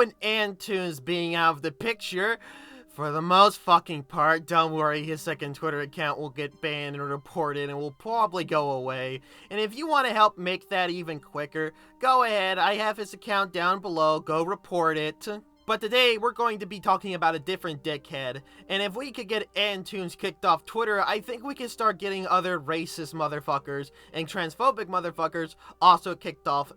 with Antoons being out of the picture, for the most fucking part, don't worry, his second Twitter account will get banned or reported and will probably go away. And if you want to help make that even quicker, go ahead, I have his account down below, go report it. But today, we're going to be talking about a different dickhead, and if we could get Antoons kicked off Twitter, I think we can start getting other racist motherfuckers and transphobic motherfuckers also kicked off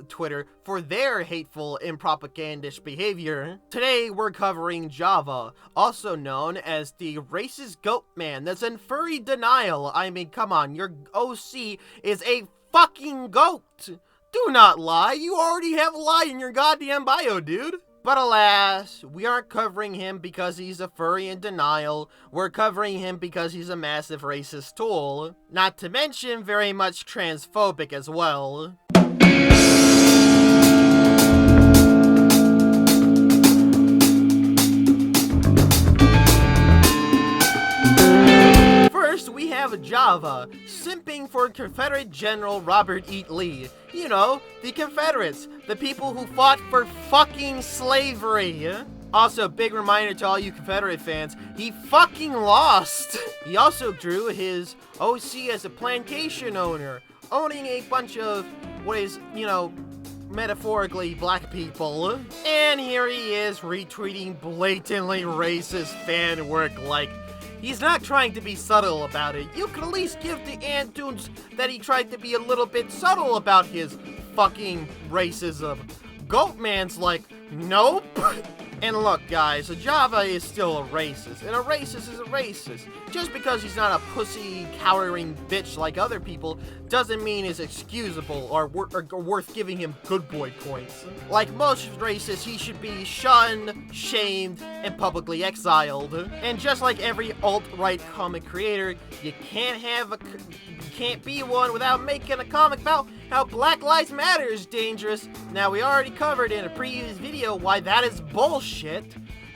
Twitter for their hateful and propagandish behavior. Today, we're covering Java, also known as the racist goat man that's in furry denial. I mean, come on, your OC is a fucking goat! Do not lie, you already have a lie in your goddamn bio, dude! But alas, we aren't covering him because he's a furry in denial, we're covering him because he's a massive racist tool. Not to mention very much transphobic as well. First, we have Java, simping for Confederate General Robert E. Lee. You know, the Confederates, the people who fought for fucking slavery. Also, big reminder to all you Confederate fans, he fucking lost. He also drew his OC as a plantation owner, owning a bunch of what is, you know, metaphorically black people. And here he is retweeting blatantly racist fan work like, he's not trying to be subtle about it. You could at least give to Antoons that he tried to be a little bit subtle about his fucking racism. Goatman's like, nope. And look, guys, a Java is still a racist, and a racist is a racist. Just because he's not a pussy, cowering bitch like other people doesn't mean he's excusable or worth giving him good boy points. Like most racists, he should be shunned, shamed, and publicly exiled. And just like every alt-right comic creator, you can't be one without making a comic about how Black Lives Matter is dangerous. Now, we already covered in a previous video why that is bullshit.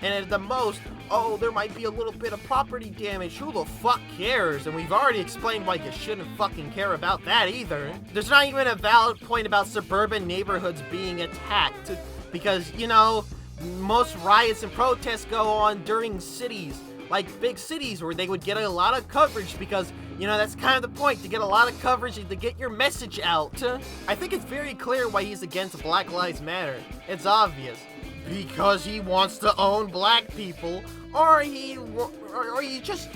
And at the most, oh, there might be a little bit of property damage. Who the fuck cares? And we've already explained why you shouldn't fucking care about that either. There's not even a valid point about suburban neighborhoods being attacked. Because, you know, most riots and protests go on during cities. Like big cities where they would get a lot of coverage because, you know, that's kind of the point, to get a lot of coverage and to get your message out. I think it's very clear why he's against Black Lives Matter. It's obvious. Because he wants to own black people, or he's just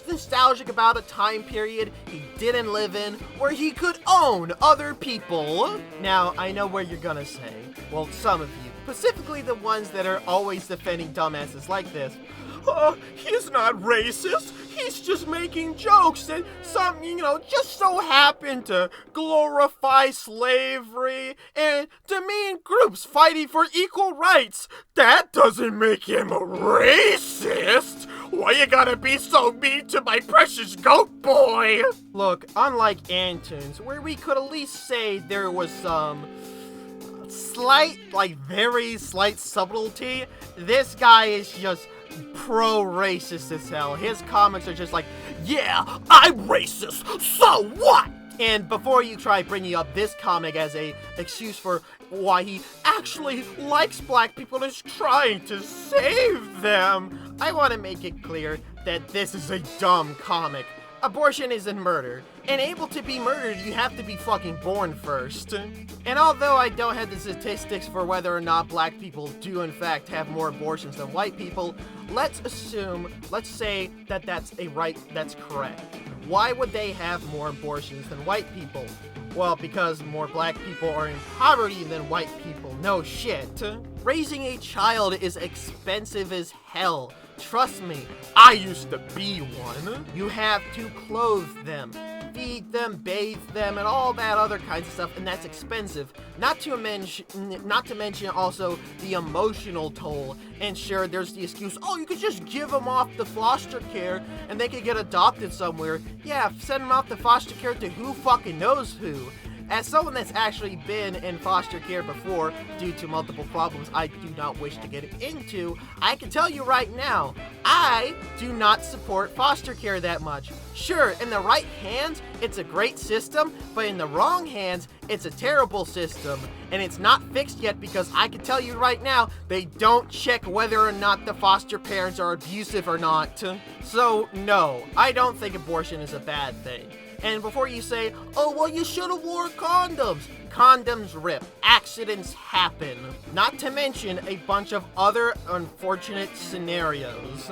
nostalgic about a time period he didn't live in where he could own other people. Now, I know what you're gonna say. Well, some of you, specifically the ones that are always defending dumbasses like this. He's not racist. He's just making jokes that some, you know, just so happen to glorify slavery and demean groups fighting for equal rights. That doesn't make him a racist. Why you gotta be so mean to my precious goat boy? Look, unlike Antoons, where we could at least say there was some slight, like very slight subtlety, this guy is just pro-racist as hell. His comics are just like, yeah, I'm racist, so what? And before you try bringing up this comic as a excuse for why he actually likes black people and is trying to save them, I want to make it clear that this is a dumb comic. Abortion isn't murder, and able to be murdered, you have to be fucking born first. And although I don't have the statistics for whether or not black people do in fact have more abortions than white people, let's say that that's correct. Why would they have more abortions than white people? Well, because more black people are in poverty than white people. No shit. Raising a child is expensive as hell. Trust me, I used to be one. You have to clothe them, feed them, bathe them, and all that other kinds of stuff, and that's expensive. Not to mention also the emotional toll. And sure, there's the excuse, oh, you could just give them off to foster care and they could get adopted somewhere. Yeah, send them off to foster care to who fucking knows who. As someone that's actually been in foster care before, due to multiple problems I do not wish to get into, I can tell you right now, I do not support foster care that much. Sure, in the right hands, it's a great system, but in the wrong hands, It's a terrible system, and it's not fixed yet because I can tell you right now, they don't check whether or not the foster parents are abusive or not. So, no, I don't think abortion is a bad thing. And before you say, oh, well, you should have wore condoms. Condoms rip. Accidents happen. Not to mention a bunch of other unfortunate scenarios.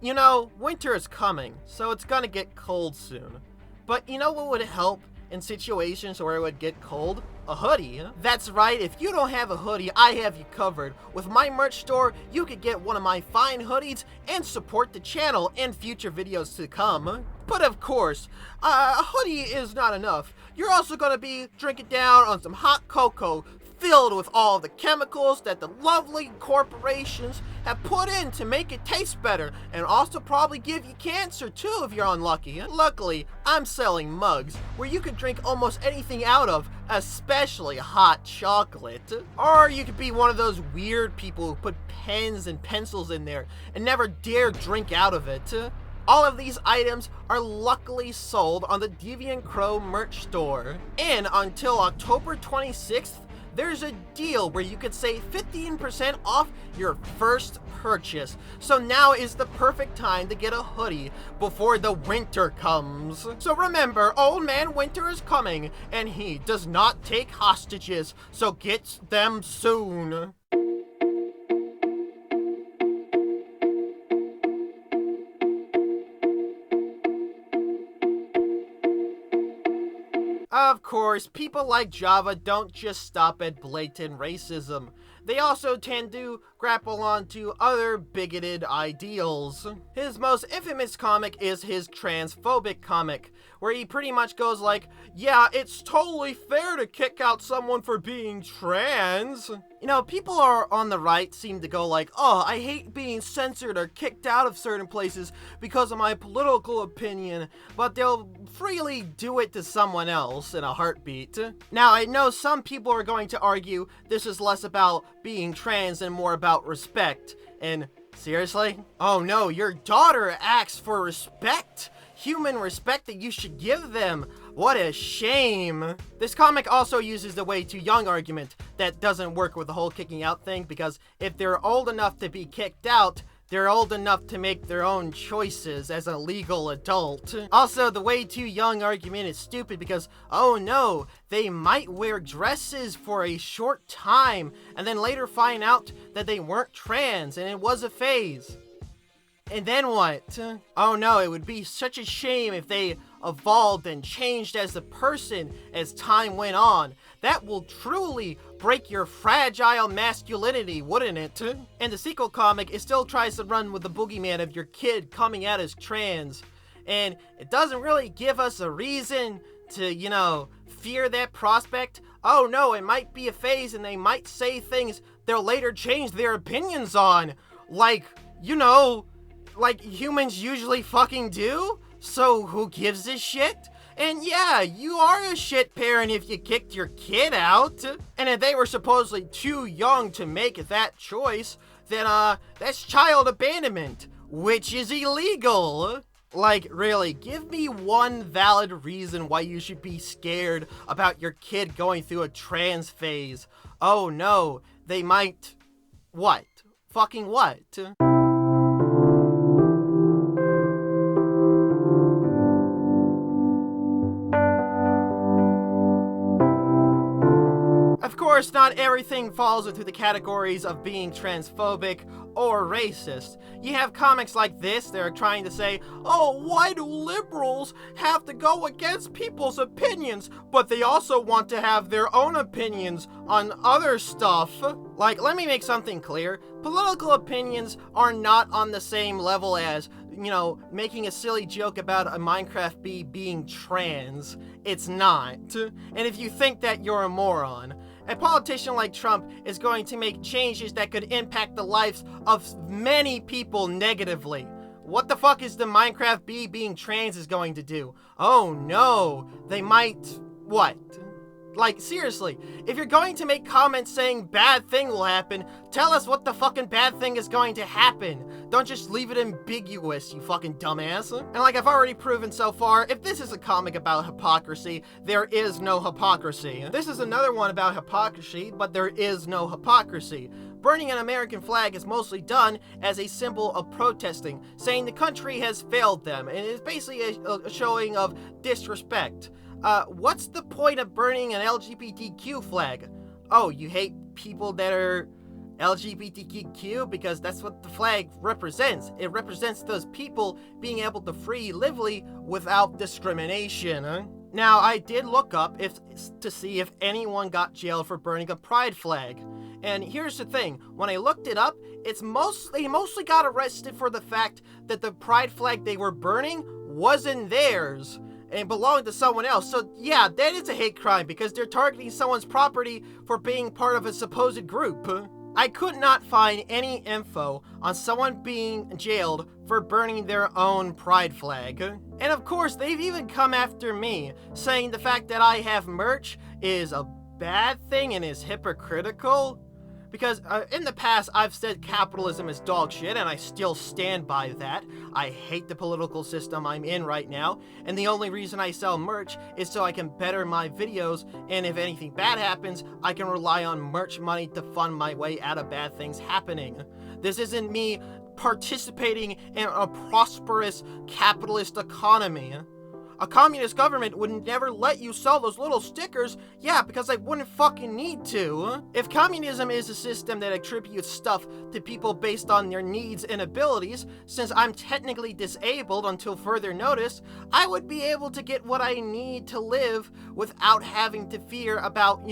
You know, winter is coming, so it's gonna get cold soon. But you know what would help in situations where it would get cold? A hoodie. That's right, if you don't have a hoodie, I have you covered. With my merch store, you could get one of my fine hoodies and support the channel and future videos to come. But of course, a hoodie is not enough. You're also gonna be drinking down on some hot cocoa filled with all the chemicals that the lovely corporations have put in to make it taste better, and also probably give you cancer too if you're unlucky. Luckily, I'm selling mugs where you can drink almost anything out of, especially hot chocolate. Or you could be one of those weird people who put pens and pencils in there and never dare drink out of it. All of these items are luckily sold on the Deviant Crow merch store. And until October 26th, there's a deal where you could save 15% off your first purchase. So now is the perfect time to get a hoodie before the winter comes. So remember, Old Man Winter is coming, and he does not take hostages, so get them soon. Of course, people like Java don't just stop at blatant racism. They also tend to grapple onto other bigoted ideals. His most infamous comic is his transphobic comic, where he pretty much goes like, yeah, it's totally fair to kick out someone for being trans. You know, people are on the right seem to go like, oh, I hate being censored or kicked out of certain places because of my political opinion, but they'll freely do it to someone else in a heartbeat. Now, I know some people are going to argue this is less about being trans and more about respect, and seriously? Oh no, your daughter asks for respect? Human respect that you should give them. What a shame. This comic also uses the way too young argument that doesn't work with the whole kicking out thing, because if they're old enough to be kicked out, they're old enough to make their own choices as a legal adult. Also, the way too young argument is stupid because, oh no, they might wear dresses for a short time and then later find out that they weren't trans and it was a phase. And then what? Oh no, it would be such a shame if they evolved and changed as a person as time went on. That will truly break your fragile masculinity, wouldn't it? And the sequel comic, it still tries to run with the boogeyman of your kid coming out as trans. And it doesn't really give us a reason to, you know, fear that prospect. Oh no, it might be a phase and they might say things they'll later change their opinions on. Like, you know, like humans usually fucking do? So who gives a shit? And yeah, you are a shit parent if you kicked your kid out. And if they were supposedly too young to make that choice, then that's child abandonment, which is illegal. Like, really, give me one valid reason why you should be scared about your kid going through a trans phase. Oh no, they might... What? Fucking what? Of course, not everything falls into the categories of being transphobic or racist. You have comics like this that are trying to say, oh, why do liberals have to go against people's opinions, but they also want to have their own opinions on other stuff? Like, let me make something clear. Political opinions are not on the same level as, you know, making a silly joke about a Minecraft bee being trans. It's not. And if you think that, you're a moron. A politician like Trump is going to make changes that could impact the lives of many people negatively. What the fuck is the Minecraft bee being trans is going to do? Oh no, they might... what? Like, seriously, if you're going to make comments saying bad thing will happen, tell us what the fucking bad thing is going to happen. Don't just leave it ambiguous, you fucking dumbass. And like I've already proven so far, if this is a comic about hypocrisy, there is no hypocrisy. This is another one about hypocrisy, but there is no hypocrisy. Burning an American flag is mostly done as a symbol of protesting, saying the country has failed them, and it is basically a showing of disrespect. What's the point of burning an LGBTQ flag? Oh, you hate people that are LGBTQ because that's what the flag represents. It represents those people being able to freely without discrimination. Now, I did look up to see if anyone got jailed for burning a pride flag. And here's the thing, when I looked it up, they mostly got arrested for the fact that the pride flag they were burning wasn't theirs and belonged to someone else. So yeah, that is a hate crime because they're targeting someone's property for being part of a supposed group. I could not find any info on someone being jailed for burning their own pride flag. And of course, they've even come after me, saying the fact that I have merch is a bad thing and is hypocritical. Because in the past, I've said capitalism is dog shit, and I still stand by that. I hate the political system I'm in right now, and the only reason I sell merch is so I can better my videos, and if anything bad happens, I can rely on merch money to fund my way out of bad things happening. This isn't me participating in a prosperous capitalist economy. A communist government would never let you sell those little stickers, yeah, because they wouldn't fucking need to. If communism is a system that attributes stuff to people based on their needs and abilities, since I'm technically disabled until further notice, I would be able to get what I need to live without having to fear about,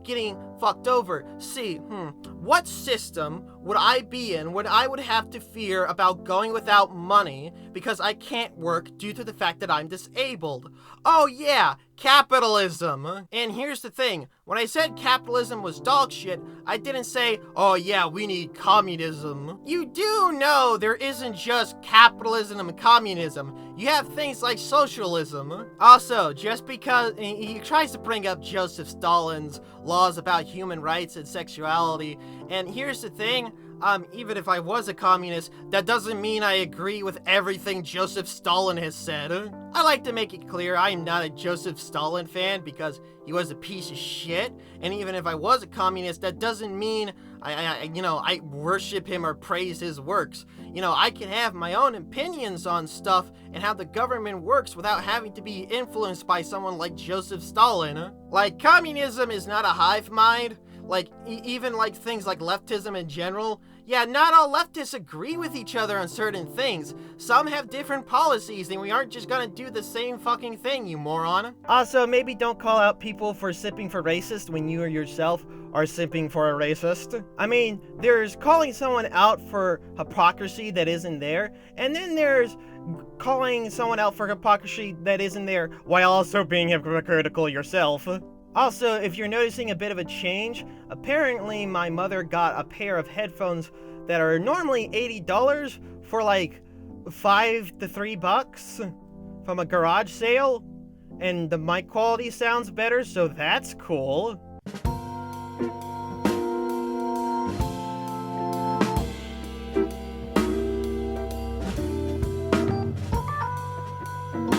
getting fucked over. See, what system would I be in when I would have to fear about going without money because I can't work due to the fact that I'm disabled? Oh yeah, capitalism. And here's the thing, when I said capitalism was dog shit, I didn't say, oh yeah, we need communism. You do know there isn't just capitalism and communism. You have things like socialism. Also, just because he tries to bring up Joseph Stalin's laws about human rights and sexuality, and here's the thing, even if I was a communist, that doesn't mean I agree with everything Joseph Stalin has said. I like to make it clear I am not a Joseph Stalin fan because he was a piece of shit, and even if I was a communist, that doesn't mean I worship him or praise his works. I can have my own opinions on stuff and how the government works without having to be influenced by someone like Joseph Stalin. Like, communism is not a hive mind. Like, even like things like leftism in general, yeah, not all leftists agree with each other on certain things. Some have different policies, and we aren't just gonna do the same fucking thing, you moron. Also, maybe don't call out people for sipping for racist when you or yourself are sipping for a racist. I mean, there's calling someone out for hypocrisy that isn't there, and then there's calling someone out for hypocrisy that isn't there while also being hypocritical yourself. Also, if you're noticing a bit of a change, apparently my mother got a pair of headphones that are normally $80 for like $5 to $3 from a garage sale, and the mic quality sounds better, so that's cool.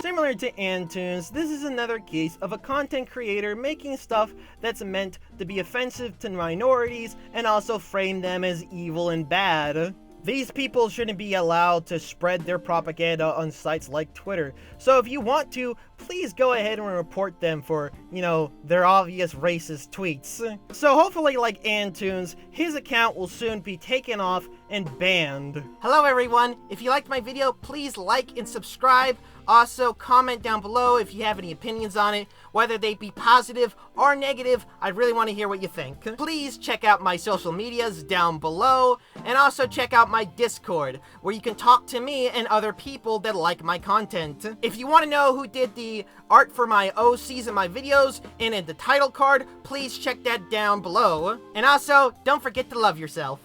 Similar to Antoons, this is another case of a content creator making stuff that's meant to be offensive to minorities and also frame them as evil and bad. These people shouldn't be allowed to spread their propaganda on sites like Twitter, so if you want to, please go ahead and report them for, their obvious racist tweets. So hopefully, like Antoons, his account will soon be taken off and banned. Hello everyone, if you liked my video, please like and subscribe. Also, comment down below if you have any opinions on it, whether they be positive or negative. I really want to hear what you think. Please check out my social medias down below, and also check out my Discord, where you can talk to me and other people that like my content. If you want to know who did the art for my OCs in my videos and in the title card, please check that down below. And also, don't forget to love yourself.